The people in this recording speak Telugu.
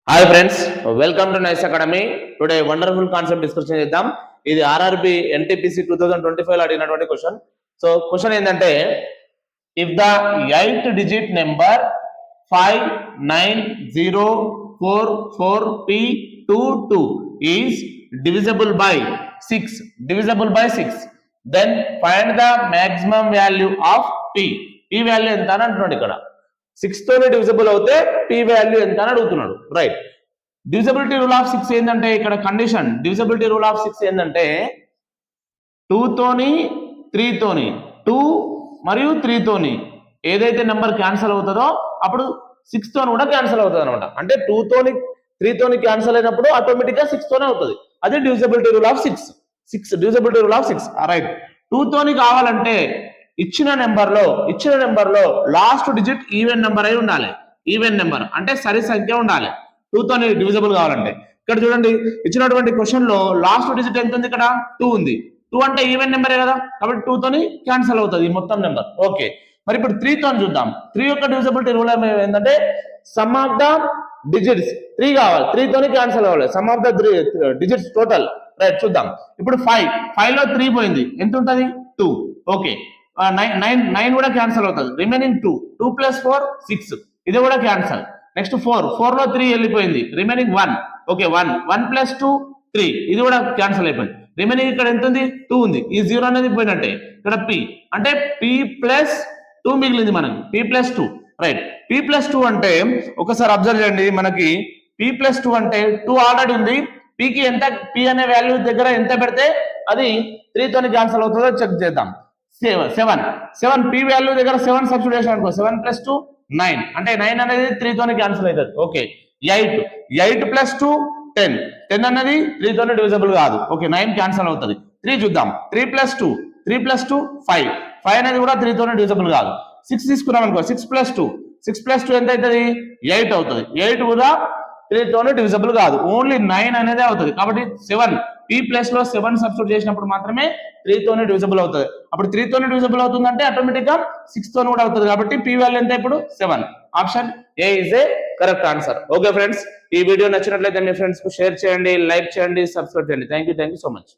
Hi friends, welcome to nice academy. Today wonderful concept discussion చేద్దాం. ఇది ఆర్ఆర్బి ఎన్టీపీసీ 2025 అడిగినటువంటి క్వశ్చన్. సో క్వశ్చన్ ఏంటంటే, if the 8th digit number 59044P22 is divisible by 6, then find the maximum value of P. P value ఎంత అని అంటున్నాడు. ఇక్కడ 6 తోనే డివిజిబుల్ అవుతే P వాల్యూ ఎంత అని అడుగుతున్నాడు. రైట్, డివిజిబిలిటీ రూల్ ఆఫ్ 6 ఏంటంటే, ఇక్కడ కండిషన్ డివిజిబిలిటీ రూల్ ఆఫ్ 6 ఏంటంటే 2 తోని 3 తోని 2 మరియు 3 తోని ఏదైతే నెంబర్ క్యాన్సిల్ అవుతుందో అప్పుడు 6 తోని కూడా క్యాన్సిల్ అవుతుంది అనమాట. అంటే 2 తోని 3 తోని క్యాన్సిల్ అయినప్పుడు ఆటోమేటిక్ గా 6 తోనే అవుతుంది. అదే divisibility rule of 6. Divisibility rule of 6. Right, 2 తోని కావాలంటే ఇచ్చిన నెంబర్ లో లాస్ట్ డిజిట్ ఈవెన్ నెంబర్ అయి ఉండాలి. ఈవెన్ నెంబర్ అంటే సరి సంఖ్య ఉండాలి 2 తోని డివిజిబుల్ కావాలంటే. ఇక్కడ చూడండి, ఇచ్చినటువంటి క్వశ్చన్ లో లాస్ట్ డిజిట్ ఎంత ఉంది? ఇక్కడ 2 ఉంది. 2 అంటే ఈవెన్ నెంబరే కదా, కాబట్టి 2 తోని క్యాన్సిల్ అవుతుంది మొత్తం నెంబర్. ఓకే, మరి ఇప్పుడు 3 తోని చూద్దాం. 3 యొక్క డివిజిబిలిటీ రూల్ ఏంటంటే సమ్ ఆఫ్ ద డిజిట్స్ 3 కావాలి, 3 తోని క్యాన్సిల్ అవ్వాలి. Some of the digits total. Right, చూద్దాం. ఇప్పుడు 5 లో 3 పోయింది, ఎంత ఉంటుంది? 2. ఓకే, 9 కూడా క్యాన్సిల్ అవుతుంది. రిమైనింగ్ 2 + 4 6, ఇది కూడా క్యాన్సిల్. నెక్స్ట్ 4 లో 3 వెళ్ళిపోయింది, రిమైనింగ్ 1. ఓకే, 1 + 2 3, ఇది కూడా క్యాన్సిల్ అయిపోయింది. రిమైనింగ్ ఇక్కడ ఎంత ఉంది? 2 ఉంది. ఈ 0 అనేది పోయినట్టే. ఇక్కడ P అంటే P + 2 మిగిలింది మనకి. P + 2. రైట్, P + 2 అంటే ఒకసారి అబ్జర్వ్ చేయండి. మనకి P + 2 అంటే 2 ఆల్రెడీ ఉంది. P కి ఎంత, P అనే వాల్యూ దగ్గర ఎంత పెడితే అది 3 తోని క్యాన్సిల్ అవుతుందో చెక్ చేద్దాం. 7 P వాల్యూ దగ్గర 7 సబ్స్టిట్యూట్ చేసాం అనుకో, 7 + 2 9, అంటే 9 అనేది 3 తోని క్యాన్సిల్ అవుతుంది. ఓకే, 8 + 2 10 అనేది 3 తోని డివిజిబుల్ కాదు. ఓకే, 9 క్యాన్సిల్ అవుతుంది. 3 చూద్దాం. 3 + 2 5 అనేది కూడా 3 తోని డివిజిబుల్ కాదు. 6 తీసుకున్నాం అనుకో, 6 + 2 ఎంత అవుతుంది? 8 అవుతుంది. 8 కూడా 3 తోని డివిజిబుల్ కాదు, ఓన్లీ 9 అనేది అవుతుంది. కాబట్టి 7 P ప్లస్ లో 7 సబ్స్టిట్యూట్ చేసినప్పుడు మాత్రమే 3 తోనే డివిజిబుల్ అవుతుంది. అప్పుడు 3 తోనే డివిజిబుల్ అవుతుంది అంటే ఆటోమేటిక్ గా 6 తోనే కూడా అవుతుంది. కాబట్టి P వాల్యూ ఎంత ఇప్పుడు? 7. Option A is a correct answer. Okay friends, ఈ వీడియో నచ్చినట్లయితే మీ ఫ్రెండ్స్ కు షేర్ చేయండి, లైక్ చేయండి, సబ్స్క్రైబ్ చేయండి. Thank you so much.